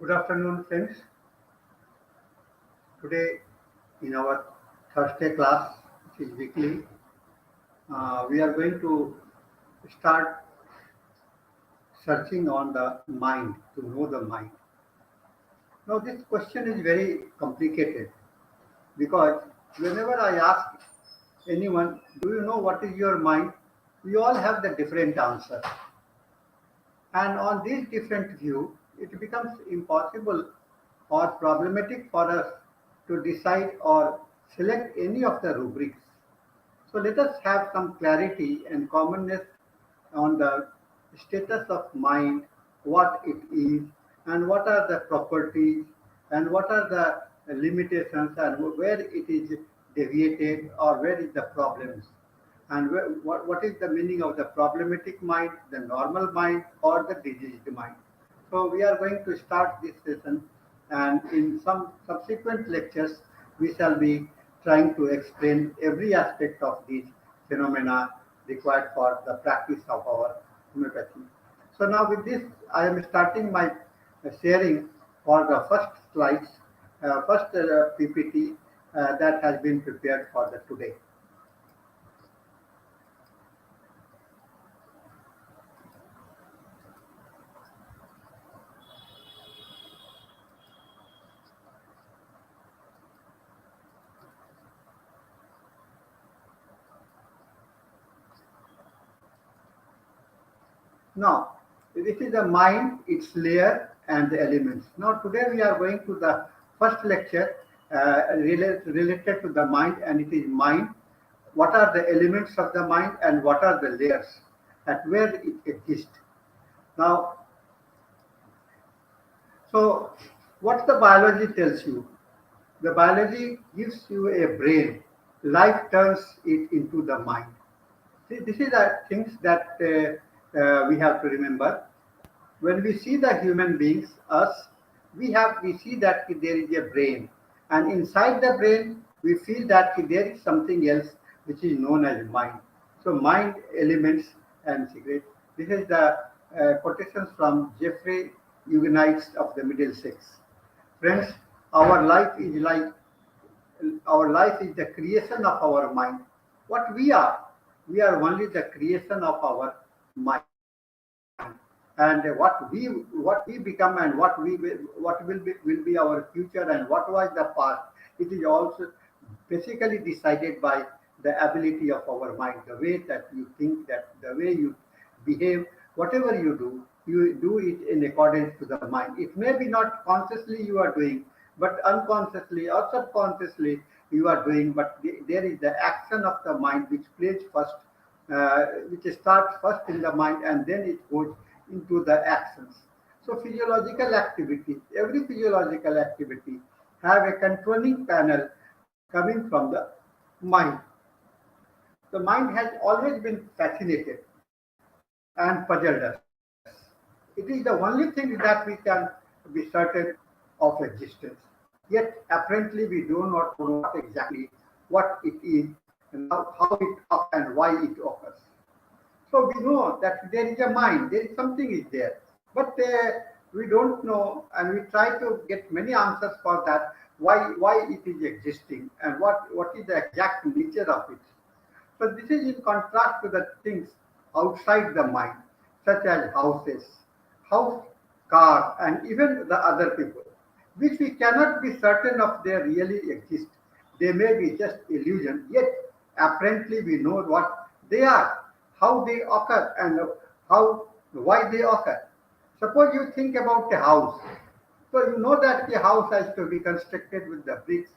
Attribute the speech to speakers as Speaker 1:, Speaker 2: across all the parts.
Speaker 1: Good afternoon, friends. Today, in our Thursday class, which is weekly, we are going to start searching on the mind to know the mind. Now, this question is very complicated because whenever I ask anyone, "Do you know what is your mind?" we all have the different answer. And on this different view, it becomes impossible or problematic for us to decide or select any of the rubrics. So let us have some clarity and commonness on the status of mind, what it is, and what are the properties, and what are the limitations, and where it is deviated or where is the problems, and what is the meaning of the problematic mind, the normal mind, or the diseased mind. So we are going to start this session, and in some subsequent lectures, we shall be trying to explain every aspect of these phenomena required for the practice of our homeopathy. So now with this, I am starting my sharing for the first slides, first PPT that has been prepared for the today. Now, this is the mind, its layer, and the elements. Now, today we are going to the first lecture related to the mind, and it is mind. What are the elements of the mind, and what are the layers, at where it exists? Now, so what the biology tells you? The biology gives you a brain. Life turns it into the mind. See, this is the things that we have to remember. When we see the human beings, us, we see that there is a brain, and inside the brain we feel that there is something else which is known as mind. So mind, elements, and secret. This is the quotations from Jeffrey Eugenides of the Middlesex. Friends, our life is like our life is the creation of our mind. What we are only the creation of our mind, and what we become and what will be our future and what was the past. It is also basically decided by the ability of our mind, the way that you think, that the way you behave, whatever you do it in accordance to the mind. It may be not consciously you are doing, but unconsciously or subconsciously you are doing. But there is the action of the mind which plays first, which starts first in the mind and then it goes into the actions. So physiological activity, every physiological activity have a controlling panel coming from the mind. The mind has always been fascinated and puzzled us. It is the only thing that we can be certain of existence. Yet apparently we do not know what exactly what it is and how it occurs and why it occurs. So we know that there is a mind, there is something is there, but we don't know, and we try to get many answers for that. Why it is existing and what is the exact nature of it. So this is in contrast to the things outside the mind, such as houses, house, cars, and even the other people, which we cannot be certain of they really exist. They may be just illusion, yet apparently we know what they are, how they occur, and how why they occur. Suppose you think about a house. So you know that the house has to be constructed with the bricks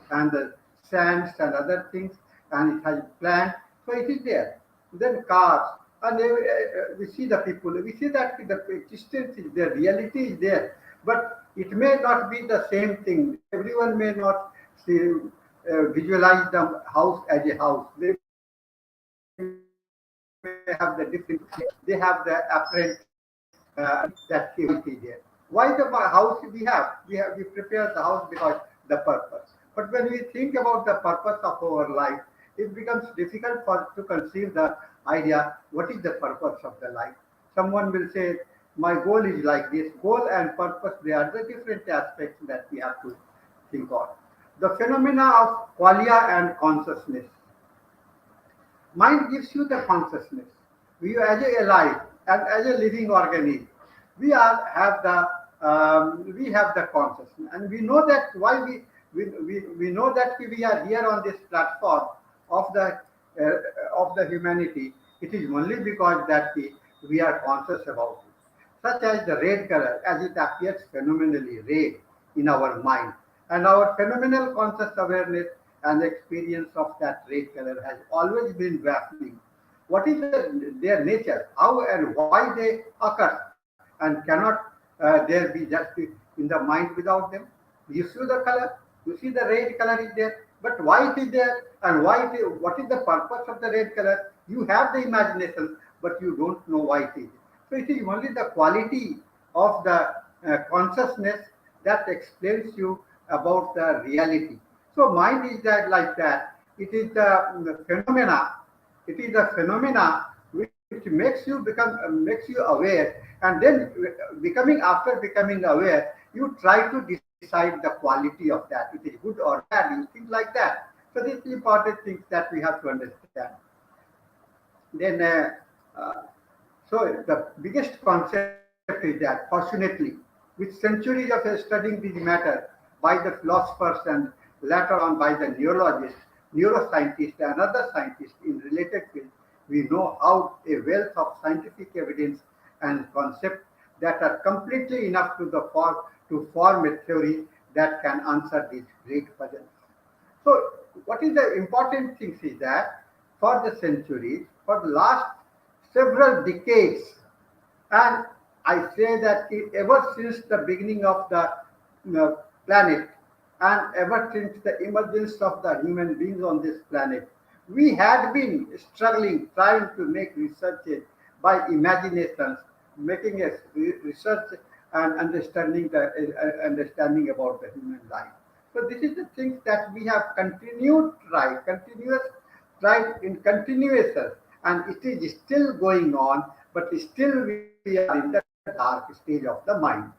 Speaker 1: and the sands and other things, and it has planned. So it is there. Then cars, and we see the people. We see that the existence is there, reality is there, but it may not be the same thing. Everyone may not see, visualize the house as a house. They may have the different. They have the apparent that reality there. Why the house we prepare the house because the purpose. But when we think about the purpose of our life, it becomes difficult for to conceive the idea what is the purpose of the life. Someone will say My goal is like this. Goal and purpose, they are the different aspects that we have to think of. The phenomena of qualia and consciousness. Mind gives you the consciousness. We as a alive and as a living organism, we have the consciousness, and we know that why we know that we are here on this platform of the humanity. It is only because that we are conscious about it. Such as the red color, as it appears phenomenally red in our mind, and our phenomenal conscious awareness and experience of that red color has always been baffling. What is their nature? How and why they occur? And cannot there be just in the mind without them? You see the color, you see the red color is there, but why it is there and what is the purpose of the red color? You have the imagination, but you don't know why it is. So it is only the quality of the consciousness that explains you about the reality. So mind is that like that. It is the phenomena. It is the phenomena which makes you aware, and then after becoming aware, you try to decide the quality of that. It is good or bad. You think like that. So these important things that we have to understand. Then, so the biggest concept is that, fortunately, with centuries of studying this matter by the philosophers and later on by the neurologists, neuroscientists, and other scientists in related fields, we know how a wealth of scientific evidence and concepts that are completely enough to form a theory that can answer these great puzzles. So, what is the important thing is that for the centuries, for the last several decades, and I say that ever since the beginning of the planet and ever since the emergence of the human beings on this planet, we had been struggling, trying to make researches by imaginations, making a research and understanding about the human life. So this is the things that we have tried in continuation, and it is still going on, but still we are in the dark stage of the mind.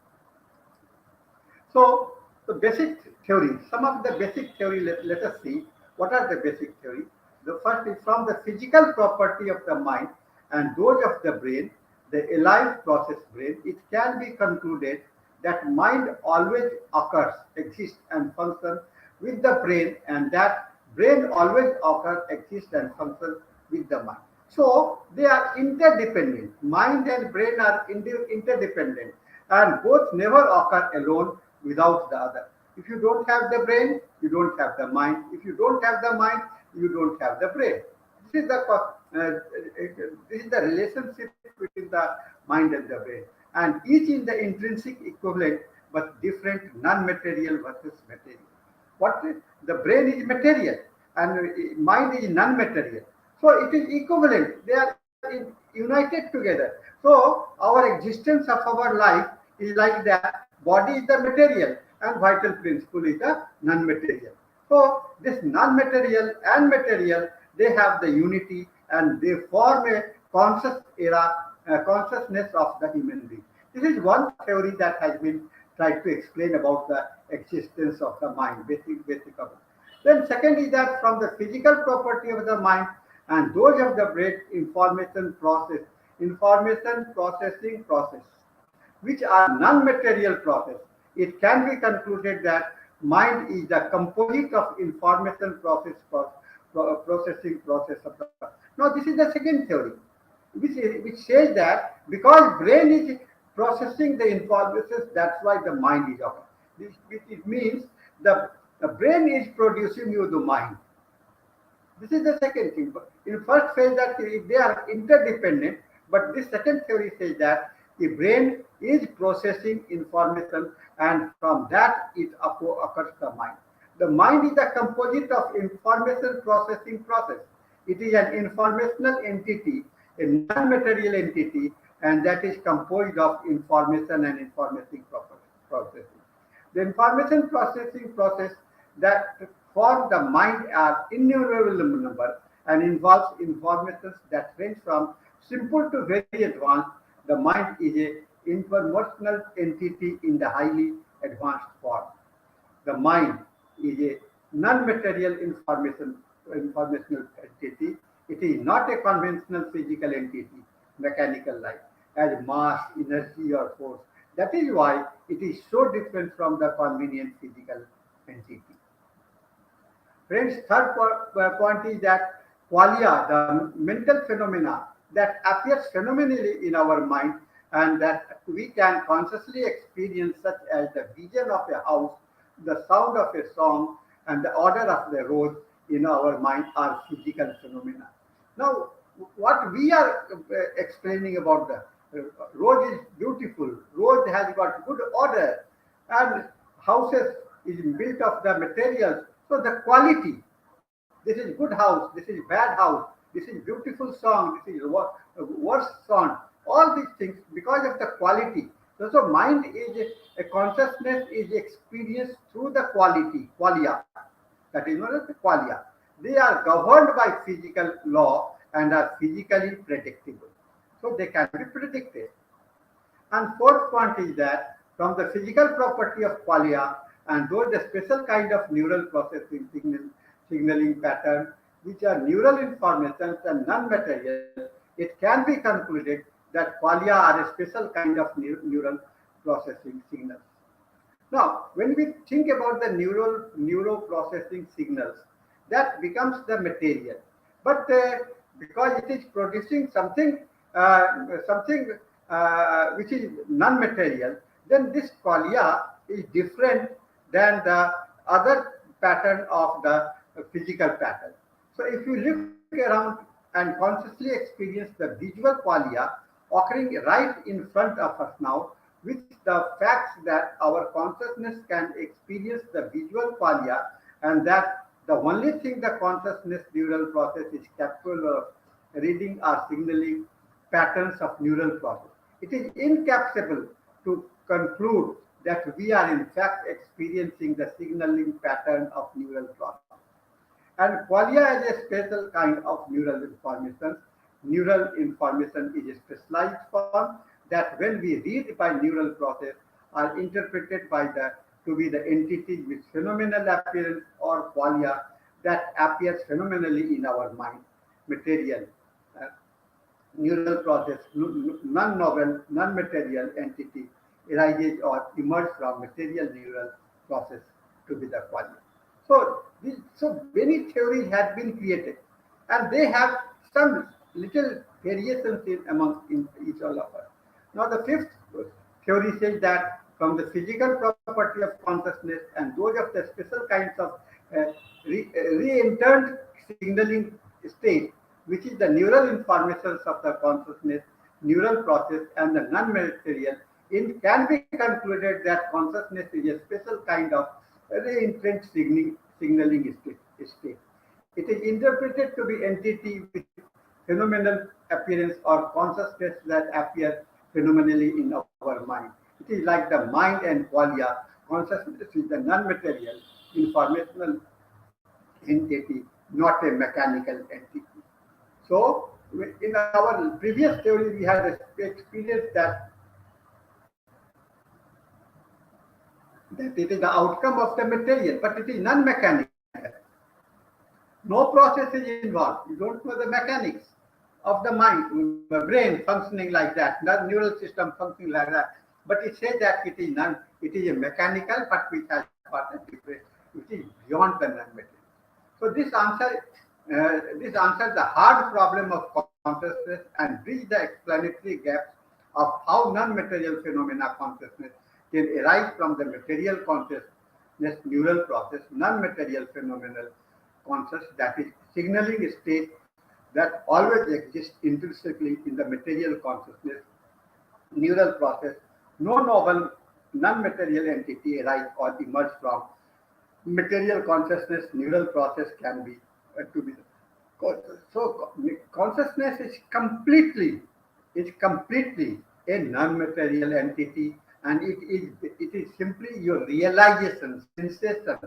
Speaker 1: So the basic theory, some of the basic theory, let us see what are the basic theory. The first is from the physical property of the mind and those of the brain, the alive process brain, it can be concluded that mind always occurs, exists and functions with the brain, and that brain always occurs, exists and functions with the mind. So they are interdependent. Mind and brain are interdependent, and both never occur alone without the other. If you don't have the brain, you don't have the mind. If you don't have the mind, you don't have the brain. This is the relationship between the mind and the brain, and each is the intrinsic equivalent but different non-material versus material. What the brain is material and mind is non-material, so it is equivalent. They are united together. So our existence of our life is like that. Body is the material and vital principle is the non-material. So this non-material and material, they have the unity and they form a consciousness of the human being. This is one theory that has been tried to explain about the existence of the mind, basic of it. Then second is that from the physical property of the mind and those of the brain, information processing process, which are non-material process, it can be concluded that mind is the composite of information processing process of the. Now this is the second theory, which says that because brain is processing the information, that's why the mind is occurring. It means the brain is producing you the mind. This is the second thing. In first phase that they are interdependent, but this second theory says that the brain is processing information and from that it occurs the mind. The mind is the composite of information processing process. It is an informational entity, a non-material entity, and that is composed of information and information processing. The information processing process that form the mind are innumerable number and involves information that range from simple to very advanced. The mind is a informational entity in the highly advanced form. The mind is a non-material informational entity. It is not a conventional physical entity, mechanical like, as mass, energy, or force. That is why it is so different from the convenient physical entity. Friends, third point is that qualia, the mental phenomena that appears phenomenally in our mind and that we can consciously experience, such as the vision of a house, the sound of a song, and the order of the rose in our mind are physical phenomena. Now, what we are explaining about the rose is beautiful, rose has got good order, and houses is built of the materials. So the quality, this is good house, this is bad house, this is beautiful song, this is worse song. All these things because of the quality. So mind is a consciousness is experienced through the quality, qualia. That is known as the qualia. They are governed by physical law and are physically predictable. So they can be predicted. And fourth point is that from the physical property of qualia and those the special kind of neural processing signaling pattern, which are neural informations and non-material, it can be concluded that qualia are a special kind of neural processing signals. Now, when we think about the neural processing signals, that becomes the material. But because it is producing something which is non-material, then this qualia is different than the other pattern of the physical pattern. So if you look around and consciously experience the visual qualia occurring right in front of us now, with the facts that our consciousness can experience the visual qualia and that the only thing the consciousness neural process is capable of reading are signaling patterns of neural process. It is incapable to conclude that we are in fact experiencing the signaling pattern of neural process. And qualia is a special kind of neural information. Neural information is a specialized form that when we read by neural process are interpreted by the to be the entities with phenomenal appearance or qualia that appears phenomenally in our mind, material. Uh, Neural process, non-novel, non-material entity arises or emerges from material neural process to be the qualia. So many theories have been created, and they have some little variations in each all of us. Now, the fifth theory says that from the physical property of consciousness and those of the special kinds of uh, re-entered signaling state, which is the neural informations of the consciousness, neural process, and the non-material, it can be concluded that consciousness is a special kind of re-entrant signaling state. It is interpreted to be entity with phenomenal appearance or consciousness that appear phenomenally in our mind. It is like the mind and qualia. Consciousness is the non-material informational entity, not a mechanical entity. So, in our previous theory, we had experienced that it is the outcome of the material, but it is non-mechanical. No process is involved. You don't know the mechanics of the mind, the brain functioning like that, the neural system functioning like that. But it says that it is non, it is a mechanical, but which has got a different, which is beyond the non-material. So this answers the hard problem of consciousness and bridge the explanatory gaps of how non-material phenomena consciousness can arise from the material consciousness neural process, non-material phenomenal conscious that is signaling state that always exists intrinsically in the material consciousness neural process. No novel non-material entity arise or emerge from material consciousness neural process can be to be so consciousness is completely a non-material entity, and it is simply your realization sensation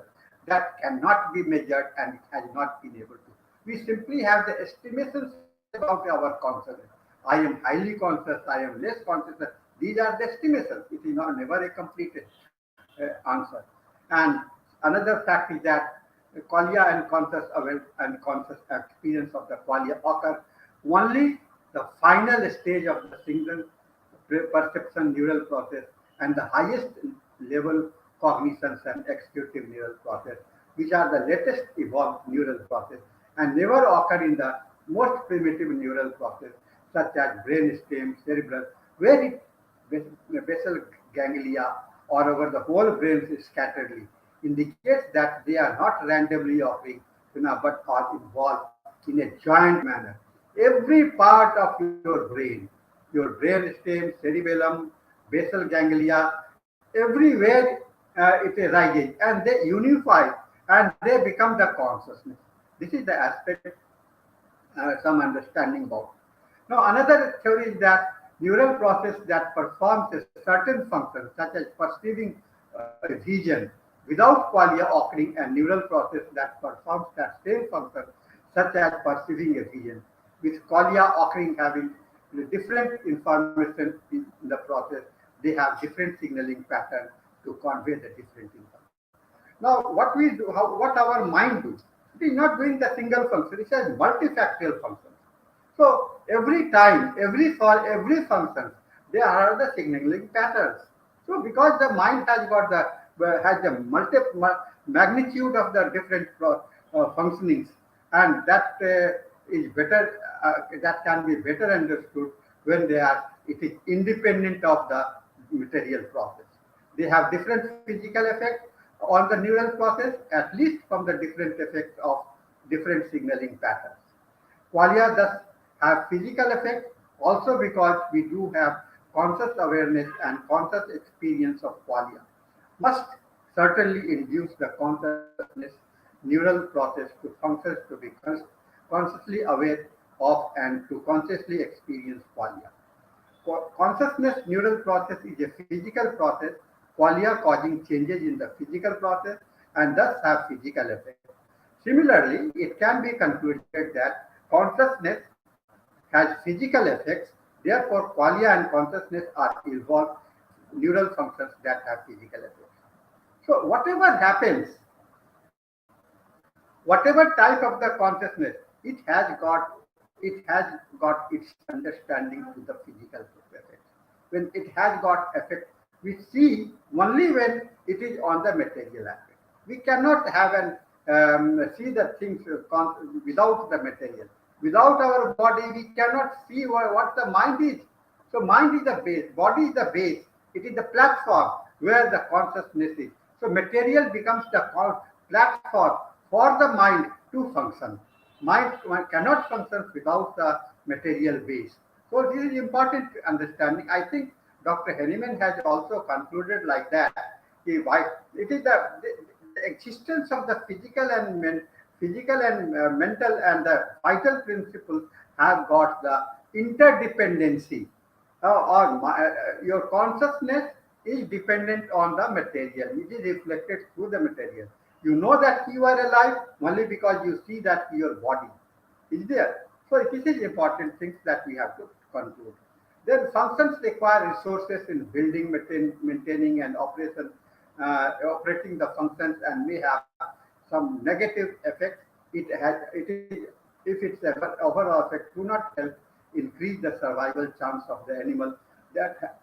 Speaker 1: that cannot be measured and it has not been able to. We simply have the estimations about our consciousness. I am highly conscious, I am less conscious. These are the estimations. It is not never a complete answer. And another fact is that qualia and conscious aware and conscious experience of the qualia occur only the final stage of the single perception neural process and the highest level cognitions and executive neural process, which are the latest evolved neural process and never occur in the most primitive neural process such as brainstem, cerebral, where it basal ganglia or over the whole brain scatteredly indicates that they are not randomly occurring but are involved in a joint manner. Every part of your brain stem, cerebellum, basal ganglia, everywhere it arises and they unify and they become the consciousness. This is the aspect some understanding about. Now, another theory is that neural process that performs a certain function, such as perceiving a vision, without qualia occurring, and neural process that performs that same function, such as perceiving a vision, with qualia occurring having different information in the process, they have different signaling pattern to convey the different information. Now, what we do, what our mind do, it is not doing the single function, it has multifactorial functions. So every time, every function, there are the signaling patterns. So because the mind has got the magnitude of the different functionings, and that is better, that can be better understood when they are it is independent of the material process. They have different physical effects on the neural process, at least from the different effects of different signaling patterns. Qualia thus have physical effects also because we do have conscious awareness and conscious experience of qualia. Must certainly induce the consciousness neural process to function to be consciously aware of and to consciously experience qualia. Consciousness neural process is a physical process, qualia causing changes in the physical process and thus have physical effects. Similarly, it can be concluded that consciousness has physical effects, therefore qualia and consciousness are involved neural functions that have physical effects. So whatever happens, whatever type of the consciousness, it has got its understanding to the physical effect. When it has got effect, we see only when it is on the material aspect. We cannot have an see the things without the material. Without our body, we cannot see what the mind is. So mind is the base, body is the base. It is the platform where the consciousness is. So material becomes the platform for the mind to function. Mind cannot function without the material base. So this is important understanding. I think Dr. Henneman has also concluded like that. Why it is the existence of the physical and mental and the vital principles have got the interdependency. Your consciousness is dependent on the material. It is reflected through the material. You know that you are alive only because you see that your body is there. So this is important things that we have to conclude. Then functions require resources in building, maintaining, and operating the functions, and may have some negative effects. It is if its overall effect do not help increase the survival chance of the animal that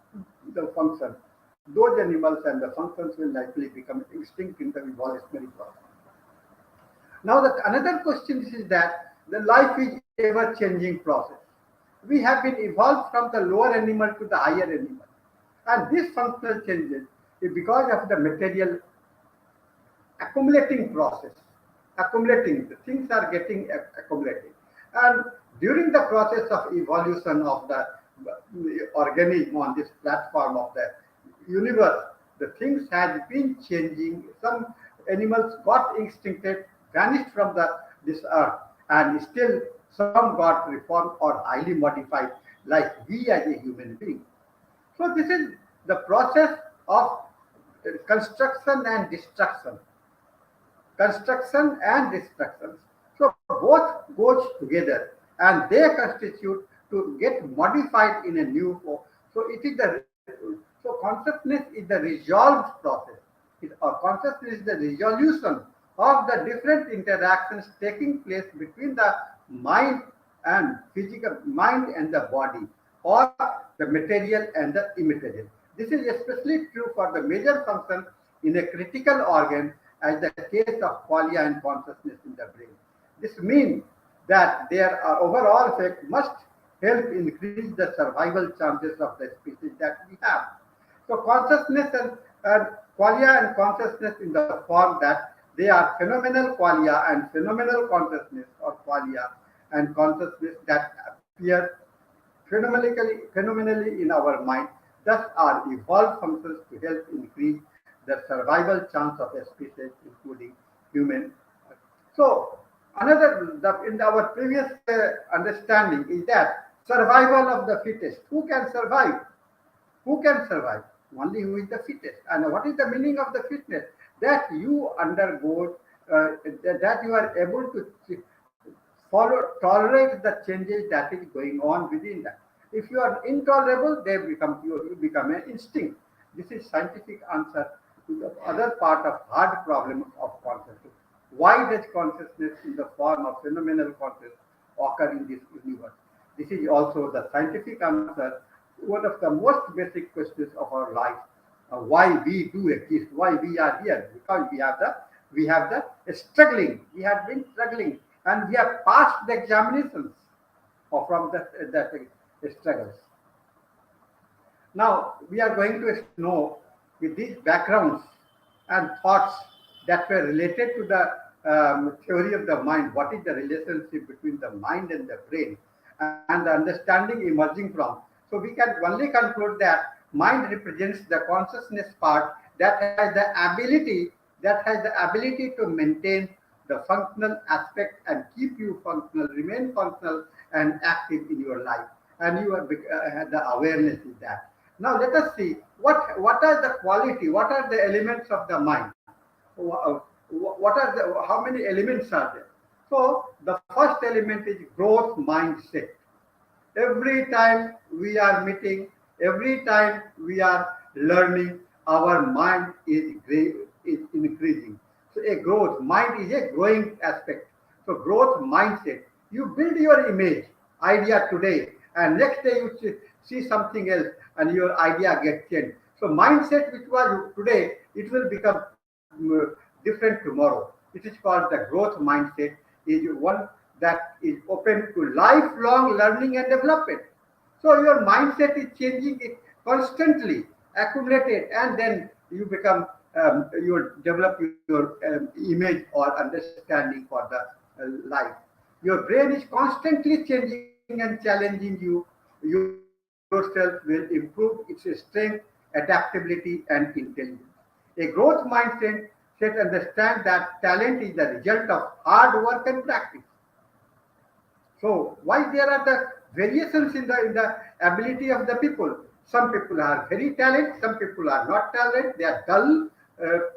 Speaker 1: the function. Those animals and the functions will likely become extinct in the evolutionary process. Now, another question is that the life is ever-changing process. We have been evolved from the lower animal to the higher animal, and this functional changes is because of the material accumulating process. Accumulating, the things are getting accumulated, and during the process of evolution of the organism on this platform of the universe, the things have been changing. Some animals got extincted, vanished from this earth, and still some got reformed or highly modified, like we as a human being. So this is the process of construction and destruction. Construction and destruction. So both goes together, and they constitute to get modified in a new form. So it is the consciousness is the resolved process. Consciousness is the resolution of the different interactions taking place between the mind and physical mind and the body, or the material and the immaterial. This is especially true for the major function in a critical organ, as the case of qualia and consciousness in the brain. This means that their overall effect must help increase the survival chances of the species that we have. So consciousness and qualia and consciousness in the form that they are phenomenal qualia and phenomenal consciousness or qualia and consciousness that appear phenomenally in our mind, thus are evolved functions to help increase the survival chance of a species, including human. So, in our previous understanding is that survival of the fittest. Who can survive? Who can survive? Only who is the fittest. And what is the meaning of the fitness? That you undergo, that you are able to tolerate the changes that is going on within that. If you are intolerable, you become an instinct. This is scientific answer to the other part of hard problem of consciousness. Why does consciousness in the form of phenomenal consciousness occur in this universe? This is also the scientific answer to one of the most basic questions of our life. Why we do exist, why we are here, because we have the struggling. We have been struggling, and we have passed the examinations from the struggles. Now we are going to know with these backgrounds and thoughts that were related to the theory of the mind, what is the relationship between the mind and the brain, and the understanding emerging from. So we can only conclude that mind represents the consciousness part that has the ability to maintain the functional aspect and keep you functional, remain functional and active in your life. And you have the awareness is that. Now let us see what are the quality, what are the elements of the mind. How many elements are there? So the first element is growth mindset. Every time we are meeting, every time we are learning, our mind is increasing. So a growth mind is a growing aspect. So growth mindset. You build your image idea today, and next day you see something else, and your idea gets changed. So mindset which was today, it will become different tomorrow. It is called the growth mindset. Is one that is open to lifelong learning and development. So your mindset is changing it constantly, accumulated, and then you become you develop your image or understanding for the life. Your brain is constantly changing and challenging you. Yourself will improve its strength, adaptability, and intelligence. A growth mindset understands that talent is the result of hard work and practice. So why there are the variations in the ability of the people? Some people are very talented, some people are not talented. They are dull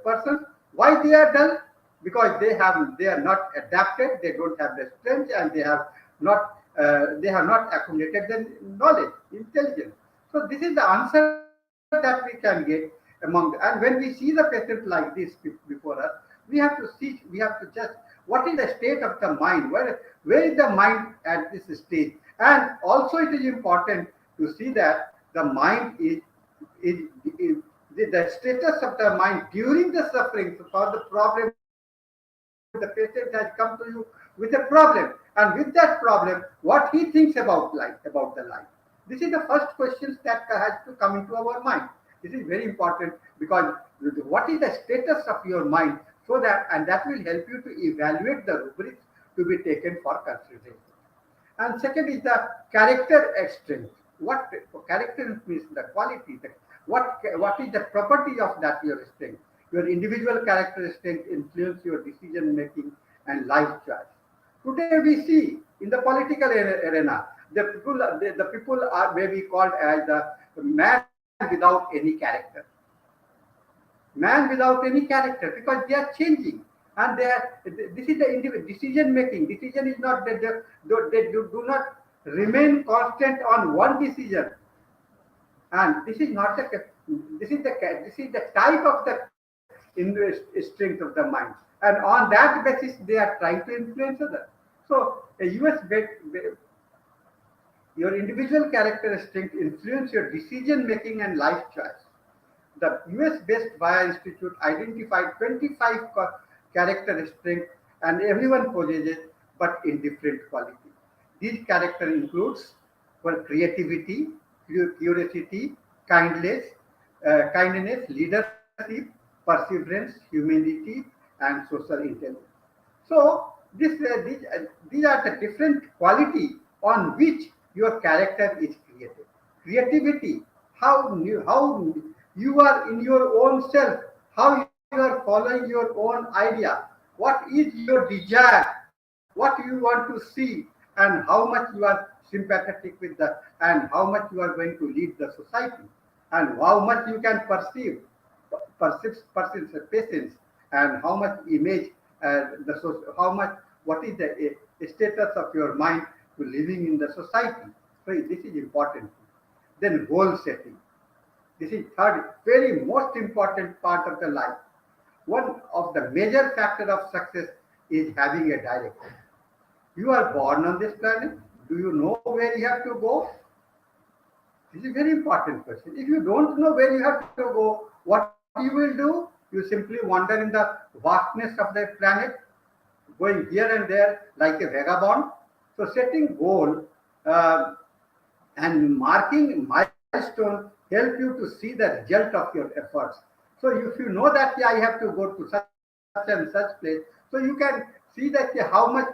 Speaker 1: persons. Why they are dull? Because they are not adapted. They don't have the strength, and they have not accumulated the knowledge, intelligence. So this is the answer that we can get among. And when we see the patient like this before us, we have to just what is the state of the mind, where is the mind at this stage. And also it is important to see that the mind is the status of the mind during the suffering. So for the problem, the patient has come to you with a problem, and with that problem what he thinks about life, about the life. This is the first questions that has to come into our mind. This is very important, because what is the status of your mind, so that, and that will help you to evaluate the rubrics to be taken for consideration. And second is the character strength. What character means? The quality. What is the property of that your strength? Your individual character strength influence your decision making and life choice. Today we see in the political arena, the people are maybe called as the man without any character. Man without any character, because they are changing, and this is the individual decision making. Decision is not that they do not remain constant on one decision. And this is not the this is the type of the strength of the mind, and on that basis they are trying to influence others. So a us your individual characteristics influence your decision making and life choice. The US-based Vaya Institute identified 25 characteristics, and everyone possesses, but in different quality. These character includes well, creativity, curiosity, kindness, leadership, perseverance, humanity, and social intelligence. So these are the different quality on which your character is created. Creativity, how you are in your own self, how you are following your own idea, what is your desire, what you want to see, and how much you are sympathetic with the, and how much you are going to lead the society, and how much you can perceive patience, and how much image, how much, what is the status of your mind to living in the society. So this is important. Then goal setting. This is third, very most important part of the life. One of the major factor of success is having a direction. You are born on this planet. Do you know where you have to go? This is a very important question. If you don't know where you have to go, what you will do? You simply wander in the vastness of the planet, going here and there like a vagabond. So setting goal uh, and marking milestone help you to see the result of your efforts. So if you know that yeah, I have to go to such and such place, so you can see that yeah, how much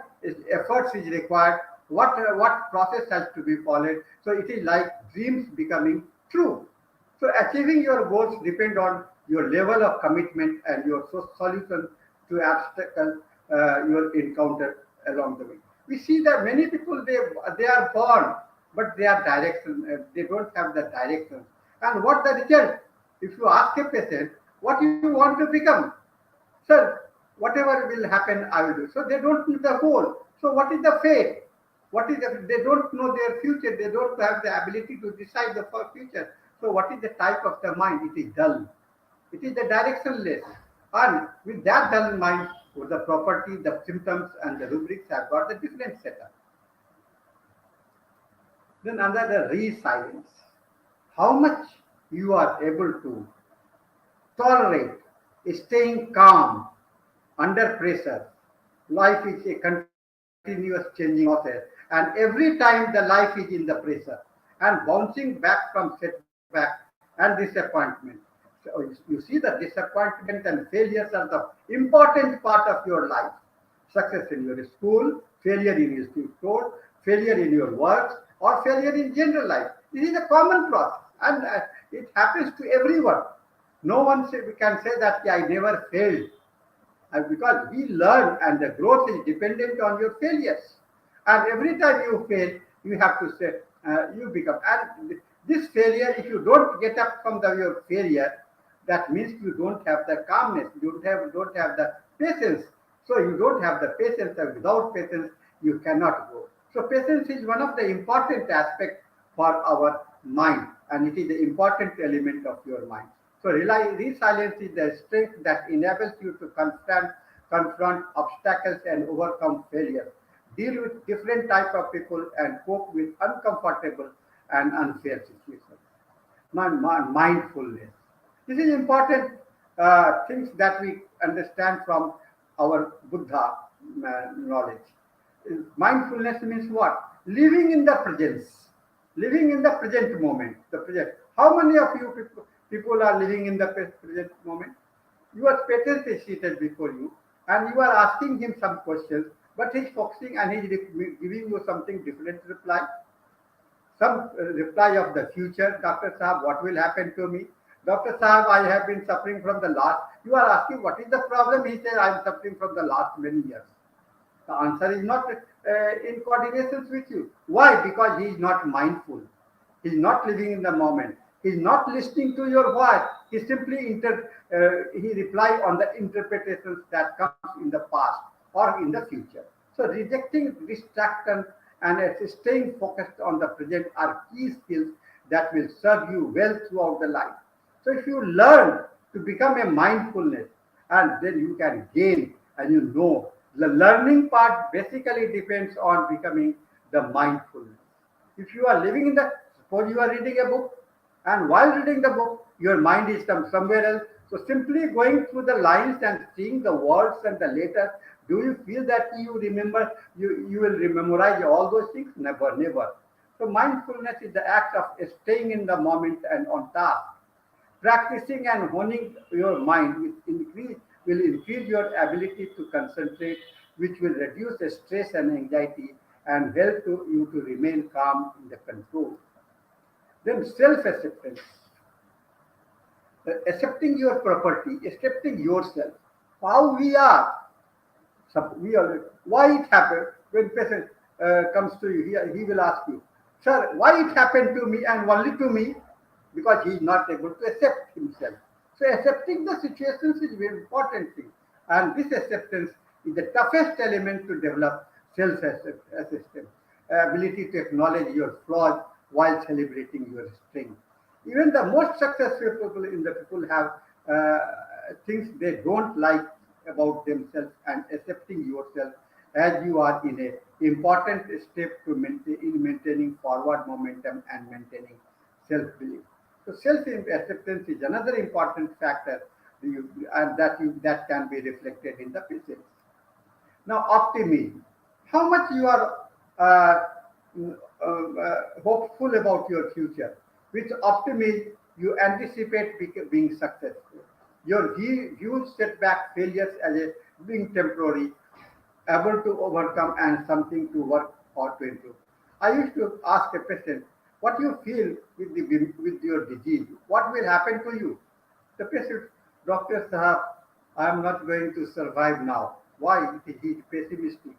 Speaker 1: efforts is required, what process has to be followed. So it is like dreams becoming true. So achieving your goals depend on your level of commitment and your solution to obstacles you encounter along the way. We see that many people they are born, but they are direction they don't have the direction. And what the result? If you ask a patient, what you want to become, sir, whatever will happen, I will do. So they don't know the goal. So what is the fate? What is they don't know their future. They don't have the ability to decide the future. So what is the type of the mind? It is dull. It is the directionless. And with that dull mind, with the property, the symptoms, and the rubrics have got the different setup. Then under the resilience, how much you are able to tolerate staying calm under pressure. Life is a continuous changing process, and every time the life is in the pressure and bouncing back from setback and disappointment. So you see the disappointment and failures are the important part of your life. Success in your school, failure in your sport, failure in your work, or failure in general life. This is a common process, and it happens to everyone. No one can say that "Yeah, I never failed," because we learn, and the growth is dependent on your failures. And every time you fail, you have to say you become. And this failure, if you don't get up from your failure, that means you don't have the calmness, you don't have the patience. So you don't have the patience, and without patience, you cannot go. So patience is one of the important aspects for our mind, and it is the important element of your mind. So resilience is the strength that enables you to confront obstacles and overcome failure, deal with different type of people, and cope with uncomfortable and unfair situations. Mindfulness. This is important things that we understand from our Buddha knowledge. Mindfulness means what? Living in the presence, living in the present moment. The present. How many of you people are living in the present moment? Your parent is seated before you, and you are asking him some questions, but he's focusing and he's giving you something different reply. Some reply of the future. Dr. Saab, what will happen to me? Dr. Saab, I have been suffering from the last. You are asking what is the problem? He says, I am suffering from the last many years. The answer is not in coordination with you. Why? Because he is not mindful. He is not living in the moment. He is not listening to your voice. He simply he reply on the interpretations that comes in the past or in the future. So rejecting distraction and staying focused on the present are key skills that will serve you well throughout the life. So if you learn to become a mindfulness, and then you can gain, and you know the learning part basically depends on becoming the mindfulness. If you are living in the, suppose you are reading a book, and while reading the book, your mind is somewhere else. So simply going through the lines and seeing the words and the letters, do you feel that you remember, you will memorize all those things? Never, never. So mindfulness is the act of staying in the moment and on task. Practicing and honing your mind will increase your ability to concentrate, which will reduce the stress and anxiety and help you to remain calm in the control. Then self-acceptance, accepting your property, accepting yourself, how we are. We are why it happened. When person comes to you, he will ask you, sir, why it happened to me and only to me? Because he is not able to accept himself. So accepting the situations is a very important thing. And this acceptance is the toughest element to develop self-acceptance, ability to acknowledge your flaws while celebrating your strength. Even the most successful people in the people have things they don't like about themselves, and accepting yourself as you are in a important step to in maintaining forward momentum and maintaining self-belief. So self-acceptance is another important factor that can be reflected in the patients. Now, optimism. How much you are hopeful about your future. With optimism, you anticipate being successful. Your views setback failures as a being temporary, able to overcome and something to work or to improve. I used to ask a patient, what you feel with your disease? What will happen to you? The patient, Doctor Sahab, I am not going to survive now. Why? He is pessimistic.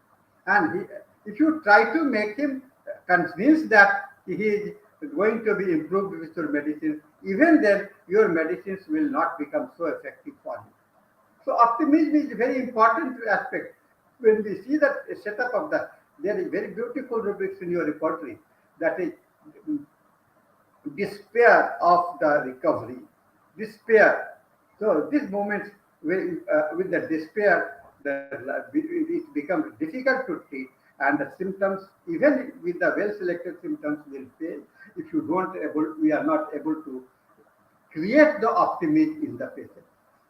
Speaker 1: And if you try to make him convinced that he is going to be improved with your medicines, even then your medicines will not become so effective for him. So optimism is a very important aspect. When we see that setup of the, there is very beautiful rubrics in your repertory, that is despair of the recovery. Despair. So these moments with the despair, it becomes difficult to treat, and the symptoms, even with the well-selected symptoms, will fail if you don't able. We are not able to create the optimism in the patient.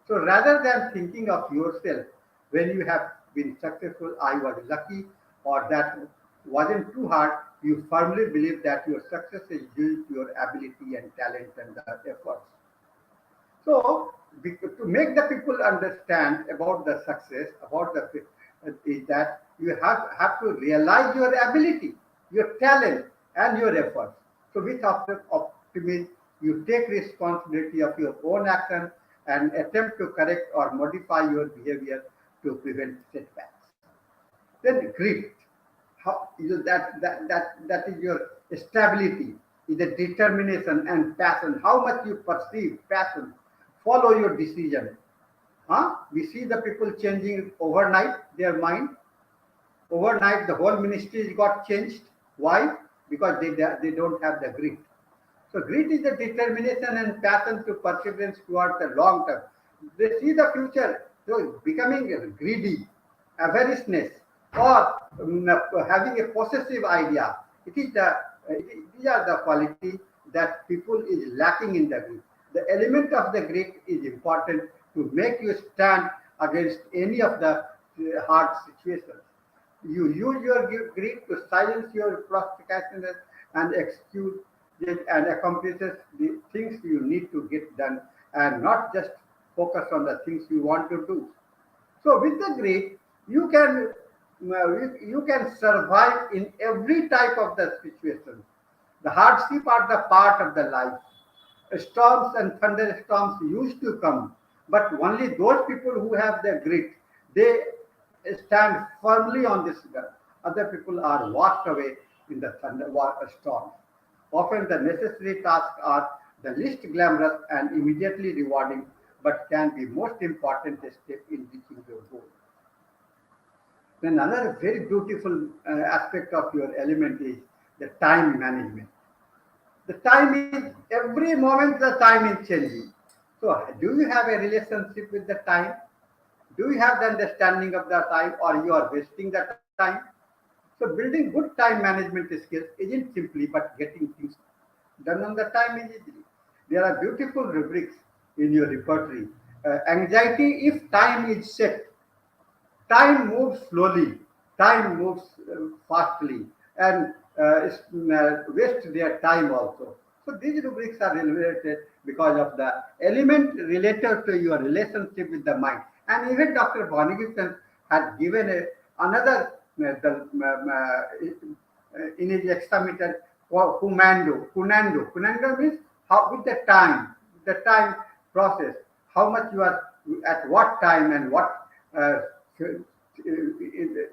Speaker 1: So rather than thinking of yourself when you have been successful, I was lucky, or that wasn't too hard, you firmly believe that your success is due to your ability and talent and the efforts. So to make the people understand about the success, about the is that you have to realize your ability, your talent, and your efforts. So with optimism, you take responsibility of your own action and attempt to correct or modify your behavior to prevent setbacks. Then grit, how that is your stability, is the determination and passion. How much you perceive passion, follow your decision. Huh? We see the people changing overnight their mind. Overnight, the whole ministry got changed. Why? Because they don't have the grit. So grit is the determination and passion to perseverance towards the long term. They see the future, so becoming greedy, avariciousness, or having a possessive idea. These are the quality that people is lacking in the grit. The element of the grit is important to make you stand against any of the hard situations. You use your grit to silence your procrastination and execute it and accomplishes the things you need to get done, and not just focus on the things you want to do. So with the grit, you can survive in every type of the situation. The hardship are the part of the life. Storms and thunderstorms used to come, but only those people who have the grit, they stand firmly on this ground. Other people are washed away in the storm. Often the necessary tasks are the least glamorous and immediately rewarding, but can be most important step in reaching your goal. Then another very beautiful aspect of your element is the time management. The time is, every moment the time is changing. So, do you have a relationship with the time? Do you have the understanding of the time, or you are wasting the time? So, building good time management skills isn't simply but getting things done on the time is easily. There are beautiful rubrics in your repertory. Anxiety if time is set. Time moves slowly, time moves fastly, and waste their time also. So these rubrics are related because of the element related to your relationship with the mind. And even Dr. Bonagison had given another in his hexameter Kunando means how with the time process, how much you are at what time and what uh,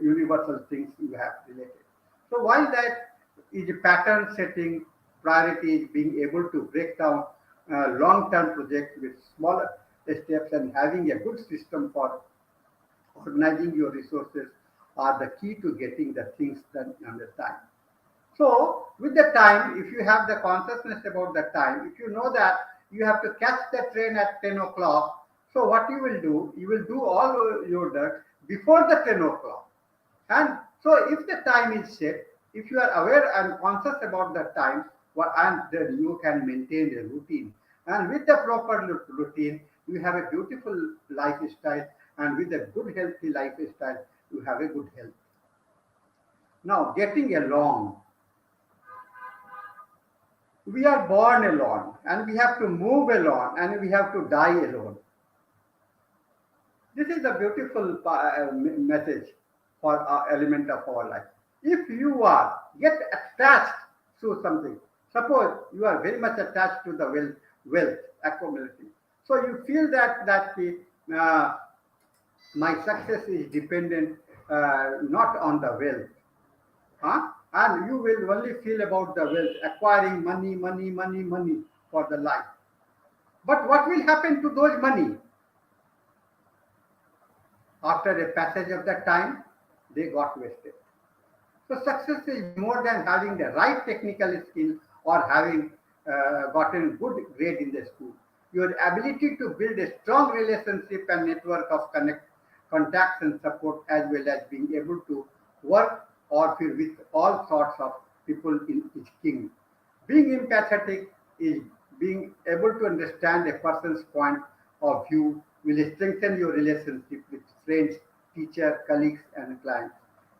Speaker 1: universal things you have related. So while that is pattern setting, priority is being able to break down long-term projects with smaller steps and having a good system for organizing your resources are the key to getting the things done on the time. So, with the time, if you have the consciousness about the time, if you know that you have to catch the train at 10 o'clock, so what you will do all your work before the 10 o'clock. And so, if the time is set, if you are aware and conscious about the time, and then you can maintain a routine. And with the proper routine, you have a beautiful lifestyle, and with a good, healthy lifestyle, you have a good health. Now, getting along, we are born alone and we have to move alone and we have to die alone. This is a beautiful message for our element of our life. If you are get attached to something, suppose you are very much attached to the wealth accumulation, so you feel that uh, my success is dependent not on the wealth, huh? And you will only feel about the wealth, acquiring money, money, money, money for the life. But what will happen to those money after a passage of the time? They got wasted. So success is more than having the right technical skill or having gotten good grade in the school. Your ability to build a strong relationship and network of contacts and support, as well as being able to work or with all sorts of people is king. Being empathetic is being able to understand a person's point of view will strengthen your relationship with friends, teacher, colleagues, and clients.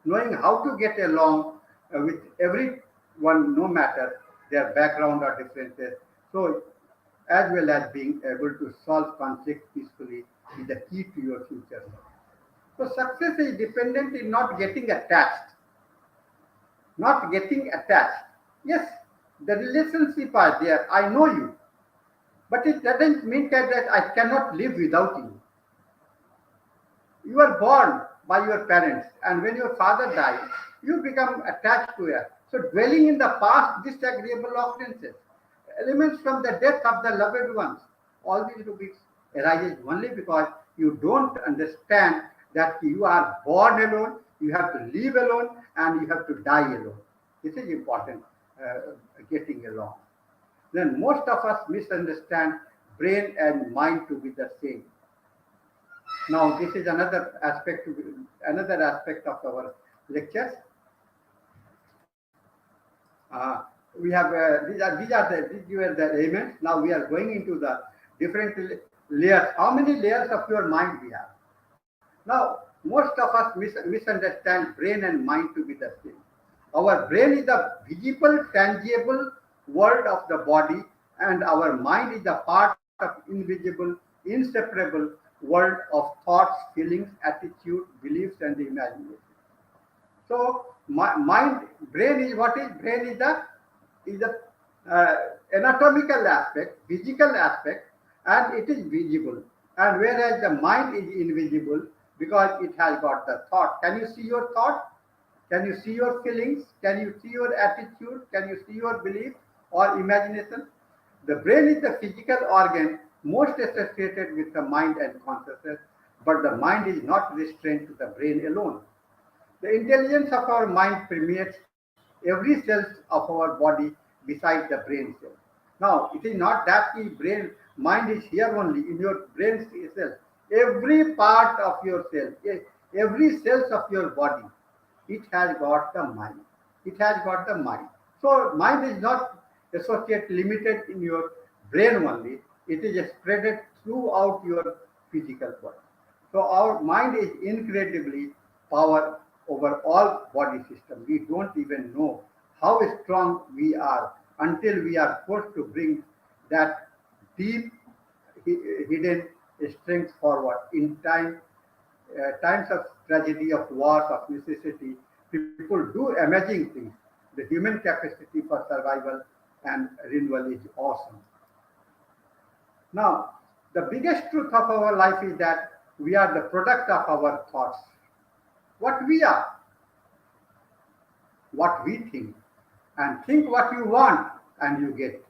Speaker 1: Knowing how to get along with everyone, no matter their background or differences, so as well as being able to solve conflicts peacefully is the key to your future. So success is dependent in not getting attached. Not getting attached. Yes, the relationship are there. I know you, but it doesn't mean that I cannot live without you. You are born by your parents, and when your father dies, you become attached to it. So, dwelling in the past, disagreeable occurrences, elements from the death of the loved ones, all these rubrics arises only because you don't understand that you are born alone, you have to live alone, and you have to die alone. This is important, getting along. Then most of us misunderstand brain and mind to be the same. Now, this is another aspect of our lectures. Uh, we have these were the elements. Now we are going into the different layers. How many layers of your mind we have? Now, most of us misunderstand brain and mind to be the same. Our brain is the visible, tangible world of the body, and our mind is a part of invisible, inseparable world of thoughts, feelings, attitude, beliefs, and imagination. So, mind, brain is what is brain is the anatomical aspect, physical aspect, and it is visible. And whereas the mind is invisible because it has got the thought. Can you see your thought? Can you see your feelings? Can you see your attitude? Can you see your belief or imagination? The brain is the physical organ most associated with the mind and consciousness, but the mind is not restrained to the brain alone. The intelligence of our mind permeates every cell of our body, beside the brain cell. Now, it is not that the brain mind is here only in your brain cell. Every part of your cell, every cells of your body, it has got the mind. It has got the mind. So mind is not associated limited in your brain only. It is spread throughout your physical body. So our mind is incredibly power over all body system. We don't even know how strong we are until we are forced to bring that deep hidden strength forward in times of tragedy, of wars, of necessity. People do amazing things. The human capacity for survival and renewal is awesome. Now, the biggest truth of our life is that we are the product of our thoughts. What we are, what we think, and think what you want and you get.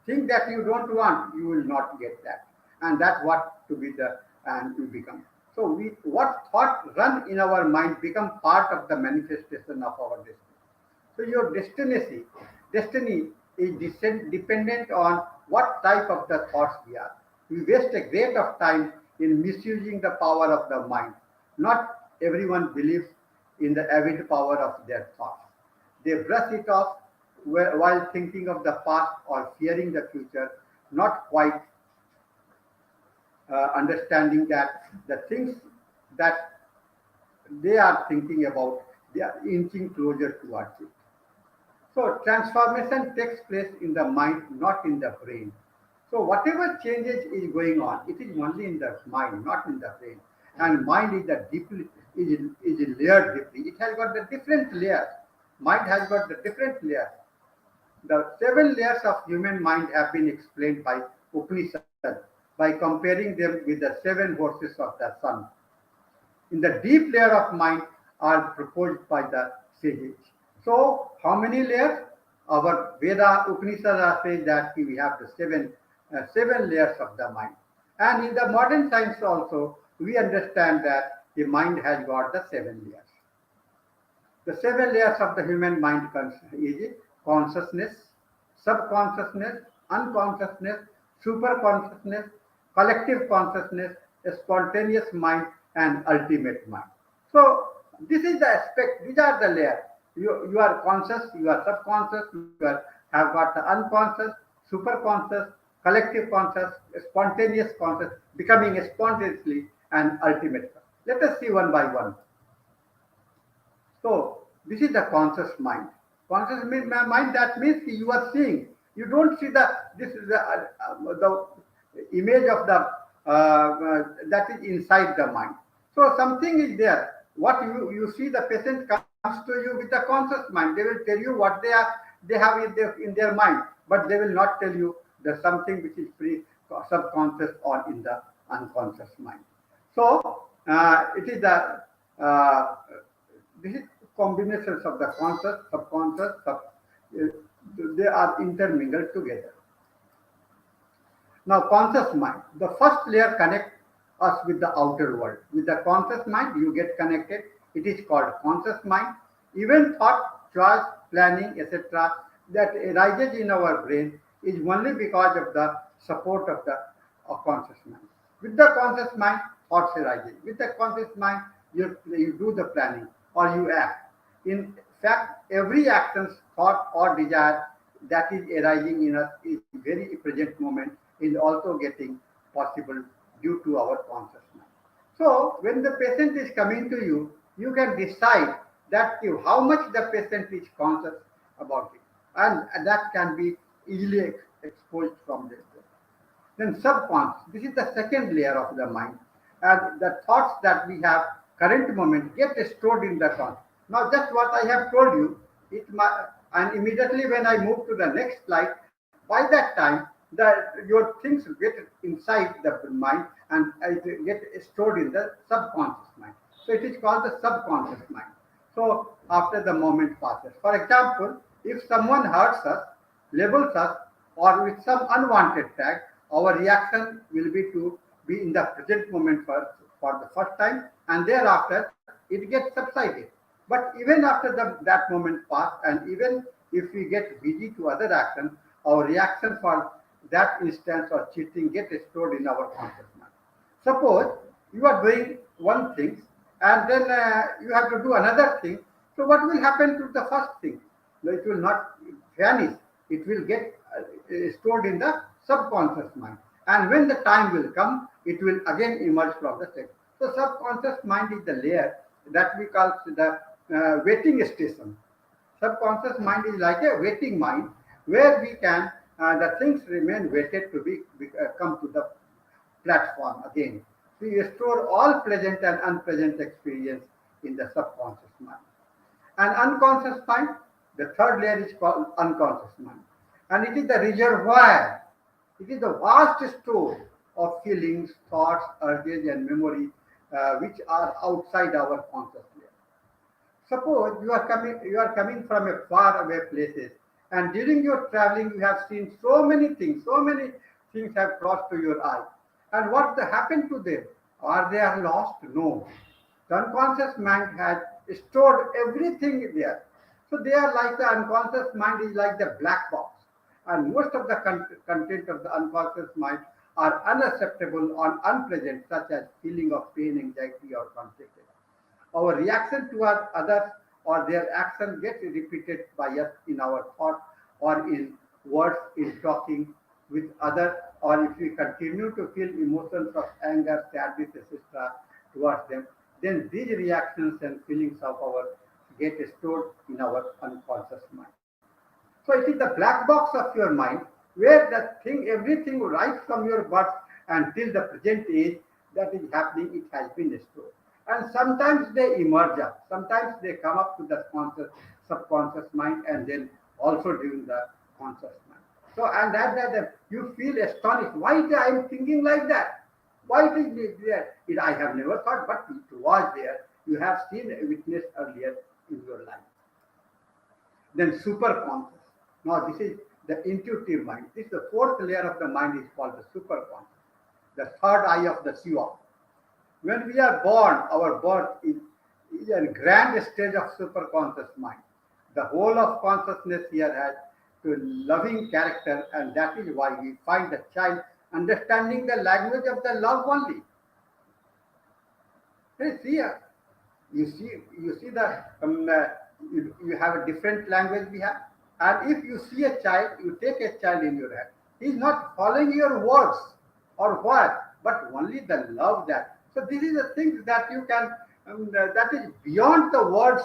Speaker 1: Think that you don't want, you will not get that. And that's what to be the and you become. So we what thought run in our mind become part of the manifestation of our destiny. So your destiny is dependent on what type of the thoughts we are. We waste a great of time in misusing the power of the mind. Not everyone believes in the avid power of their thoughts. They brush it off while thinking of the past or fearing the future, not quite understanding that the things that they are thinking about, they are inching closer towards it. So transformation takes place in the mind, not in the brain. So whatever changes is going on, it is only in the mind, not in the brain. And mind is the deeply is layered deeply. It has got the different layers. Mind has got the different layers. The seven layers of human mind have been explained by Upanishad by comparing them with the seven horses of the sun. In the deep layer of mind are proposed by the sages. So, how many layers? Our Veda Upanishad says that we have the seven layers of the mind. And in the modern science also, we understand that the mind has got the seven layers. The seven layers of the human mind is consciousness, subconsciousness, unconsciousness, superconsciousness, collective consciousness, spontaneous mind, and ultimate mind. So this is the aspect, these are the layers. You are conscious, you are subconscious, have got the unconscious, superconscious, collective conscious, spontaneous conscious, becoming spontaneously and ultimate. Let us see one by one. So this is the conscious mind. Conscious mind, that means you are seeing. You don't see this is the image of the that is inside the mind. So something is there. What you see, the patient comes to you with the conscious mind. They will tell you what they have in their mind, but they will not tell you the something which is pre subconscious or in the unconscious mind. So it is the this is combinations of the conscious, subconscious, they are intermingled together. Now, conscious mind, the first layer connects us with the outer world. With the conscious mind, you get connected. It is called conscious mind. Even thought, choice, planning, etc., that arises in our brain is only because of the support of the conscious mind. With the conscious mind, thoughts arise. With the conscious mind, you do the planning or you act. In fact, every action, thought, or desire that is arising in us is very present moment is also getting possible due to our conscious mind. So, when the patient is coming to you, you can decide that how much the patient is conscious about it, and that can be easily exposed from this. Then subconscious, this is the second layer of the mind, and the thoughts that we have current moment get stored in the conscious. Now, just what I have told you, and immediately when I move to the next slide, by that time, your things get inside the mind and it get stored in the subconscious mind. So it is called the subconscious mind. So after the moment passes, for example, if someone hurts us, labels us, or with some unwanted tag, our reaction will be to be in the present moment for the first time, and thereafter it gets subsided. But even after that moment passed, and even if we get busy to other actions, our reaction for that instance or cheating get stored in our conscious mind. Suppose you are doing one thing and then you have to do another thing. So what will happen to the first thing? No, it will not vanish. It will get stored in the subconscious mind. And when the time will come, it will again emerge from the state. So subconscious mind is the layer that we call the waiting station. Subconscious mind is like a waiting mind where we can the things remain waited to be come to the platform again. We store all present and unpresent experience in the subconscious mind. And unconscious mind, the third layer is called unconscious mind. And it is the reservoir. It is the vast store of feelings, thoughts, urges, and memory which are outside our conscious layer. Suppose you are coming from a far away places, and during your traveling you have seen so many things have crossed to your eye. And what happened to them? Are they are lost? No. The unconscious mind has stored everything there. So they are like the unconscious mind is like the black box, and most of the content of the unconscious mind are unacceptable or unpleasant, such as feeling of pain, anxiety, or conflict. Our reaction toward others or their action gets repeated by us in our thought or in words, in talking with others, or if we continue to feel emotions of anger, sadness, etc. towards them, then these reactions and feelings of ours get stored in our unconscious mind. So it is the black box of your mind where the thing, everything right from your birth until the present age that is happening, it has been stored. And sometimes they emerge up, sometimes they come up to the conscious, subconscious mind, and then also during the conscious mind. So, and that you feel astonished. Why I am thinking like that? Why it is there? I have never thought, but it was there. You have seen, witnessed earlier in your life. Then superconscious. Now this is the intuitive mind. This is the fourth layer of the mind is called the superconscious, the third eye of the Shiva. When we are born, our birth is a grand stage of superconscious mind. The whole of consciousness here has to loving character, and that is why we find the child understanding the language of the love only. Hey, see, you see the you have a different language we have, and if you see a child, you take a child in your hand. He is not following your words or what, but only the love that. So this is the things that you can that is beyond the words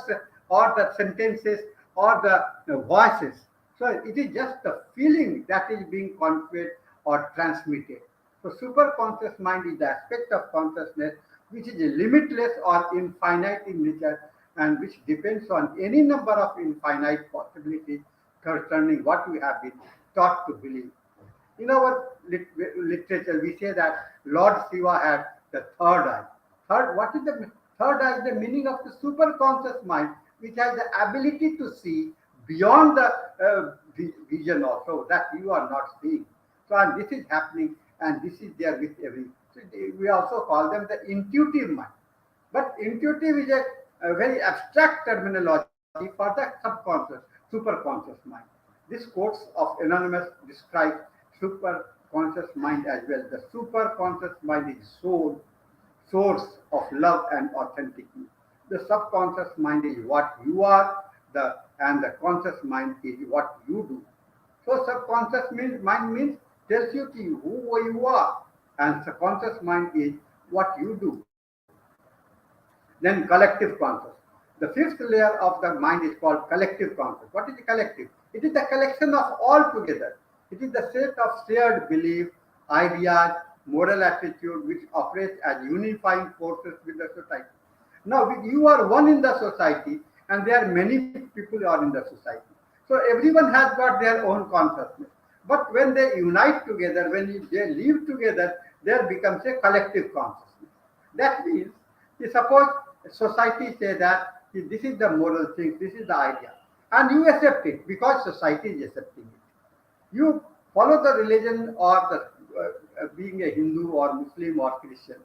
Speaker 1: or the sentences or the voices. So it is just the feeling that is being conveyed or transmitted. So superconscious mind is the aspect of consciousness which is limitless or infinite in nature and which depends on any number of infinite possibilities concerning what we have been taught to believe. In our literature, we say that Lord Shiva had the third eye. Third, what is the third eye? Is the meaning of the superconscious mind, which has the ability to see beyond the vision also that you are not seeing. So, and this is happening, and this is there with every. So we also call them the intuitive mind. But intuitive is a very abstract terminology for the subconscious, superconscious mind. This quotes of Anonymous describe superconscious mind as well. The superconscious mind is source of love and authenticity. The subconscious mind is what you are, and the conscious mind is what you do. So subconscious mind means tells you who you are, and subconscious mind is what you do. Then collective conscious. The fifth layer of the mind is called collective conscious. What is the collective? It is the collection of all together. It is the set of shared belief, ideas, moral attitude which operates as unifying forces with the society. Now you are one in the society, and there are many people are in the society. So everyone has got their own consciousness. But when they unite together, when they live together, there becomes a collective consciousness. That means, suppose society say that this is the moral thing, this is the idea, and you accept it because society is accepting it. You follow the religion or the being a Hindu or Muslim or Christian.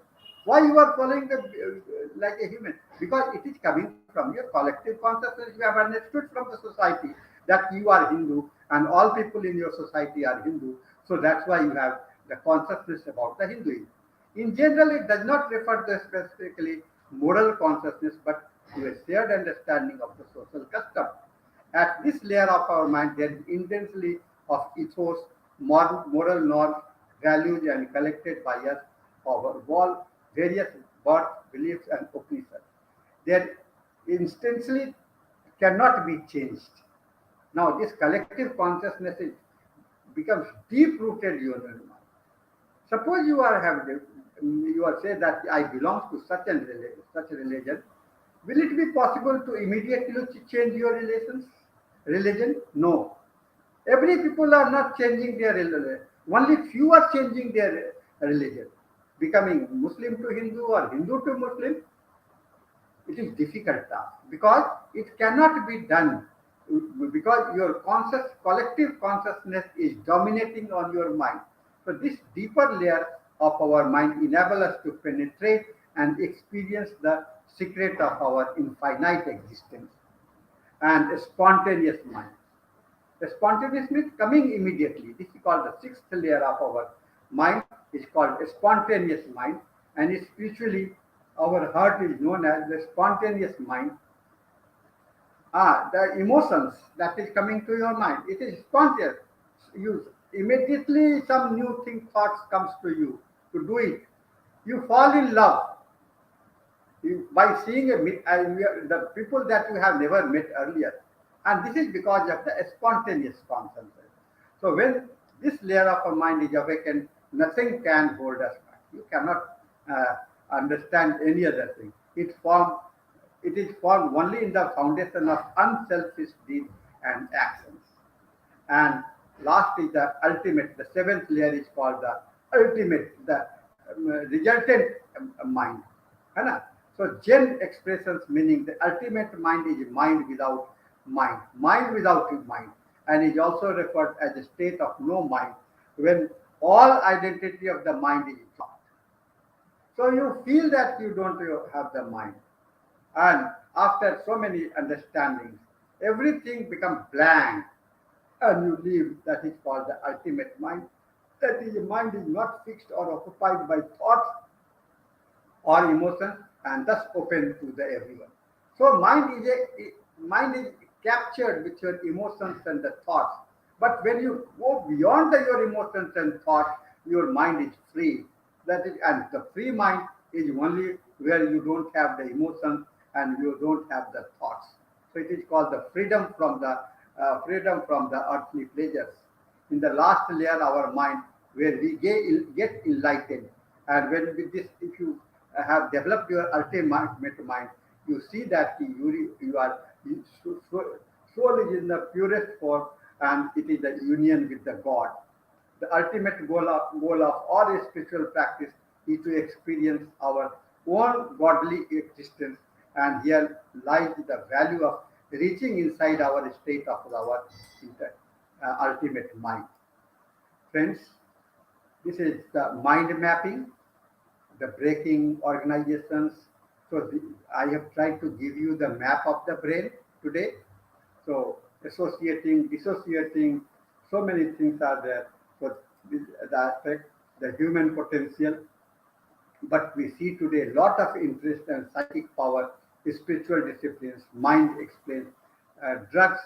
Speaker 1: Why you are following the like a human? Because it is coming from your collective consciousness. You have understood from the society, that you are Hindu and all people in your society are Hindu. So that's why you have the consciousness about the Hinduism. In general, it does not refer to specifically moral consciousness, but to a shared understanding of the social custom. At this layer of our mind, there is intensely of ethos, moral norms, values, and collected by us our all various birth, beliefs, and Upanishads. They instantly cannot be changed. Now, this collective consciousness becomes deep rooted in your mind. Suppose you are say that I belong to such a religion. Will it be possible to immediately change your religion? No. Every people are not changing their religion. Only few are changing their religion, becoming Muslim to Hindu or Hindu to Muslim. It is difficult task because it cannot be done because your collective consciousness is dominating on your mind. So this deeper layer of our mind enable us to penetrate and experience the secret of our infinite existence and a spontaneous mind. The spontaneous means coming immediately. This is called the sixth layer of our mind. It's called a spontaneous mind, and spiritually, our heart is known as the spontaneous mind. The emotions that is coming to your mind, it is spontaneous. You immediately some new thing thoughts comes to you to do it. You fall in love by seeing the people that you have never met earlier. And this is because of the spontaneous concentration. So when this layer of our mind is awakened, nothing can hold us back. You cannot understand any other thing. It is formed only in the foundation of unselfish deeds and actions. And last is the ultimate, the seventh layer is called the ultimate, the resultant mind. है So Zen expressions meaning the ultimate mind is mind without mind without mind, and is also referred as a state of no mind when all identity of the mind is thought. So you feel that you don't have the mind, and after so many understandings, everything becomes blank, and you leave. That is called the ultimate mind. That is, the mind is not fixed or occupied by thoughts or emotions, and thus open to the everyone. So mind is captured with your emotions and the thoughts. But when you go beyond your emotions and thoughts, your mind is free. That is, and the free mind is only where you don't have the emotions and you don't have the thoughts. So it is called the freedom from the earthly pleasures. In the last layer, our mind, where we get enlightened, and when with this, if you have developed your ultimate mind, you see that you are soul is in the purest form, and it is the union with the God. The ultimate goal of all spiritual practice is to experience our own godly existence, and here lies the value of reaching inside our state of our ultimate mind. Friends, this is the mind mapping, the breaking organizations. So I have tried to give you the map of the brain today. So associating, dissociating, so many things are there. So this, the aspect, the human potential. But we see today a lot of interest and psychic power, spiritual disciplines, mind explains, drugs,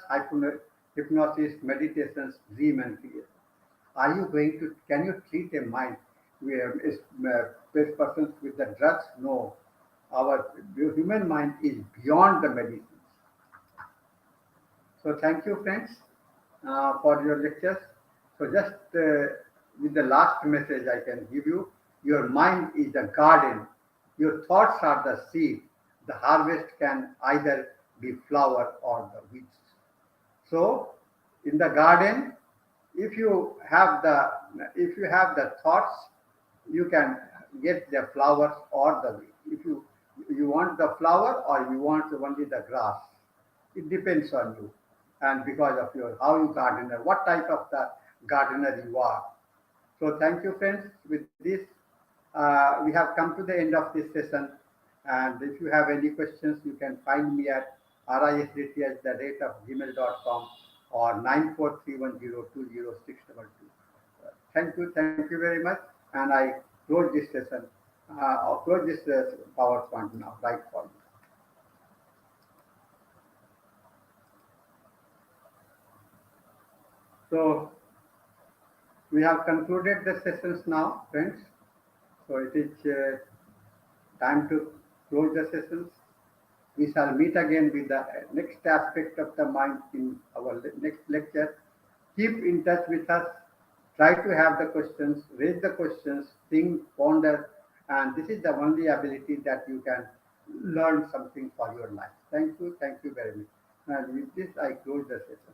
Speaker 1: hypnosis, meditations, dream and creation. Are you going to? Can you treat a mind where persons with the drugs? No, our human mind is beyond the medicines. So thank you, friends, for your lectures. So just with the last message I can give you, your mind is the garden. Your thoughts are the seed. The harvest can either be flower or the weeds. So in the garden, if you have the thoughts, you can get the flowers or the weed. If you want the flower or you want only the grass, it depends on you, and because of your how you gardener, what type of the gardener you are. So thank you, friends. With this, we have come to the end of this session. And if you have any questions, you can find me at risdt@gmail.com, or 9431020622. Thank you very much. And I close this session, or close this PowerPoint now, right for you. So we have concluded the sessions now, friends. So it is time to close the sessions. We shall meet again with the next aspect of the mind in our next lecture. Keep in touch with us. Try to have the questions, raise the questions, think, ponder, and this is the only ability that you can learn something for your life. Thank you very much. And with this, I close the session.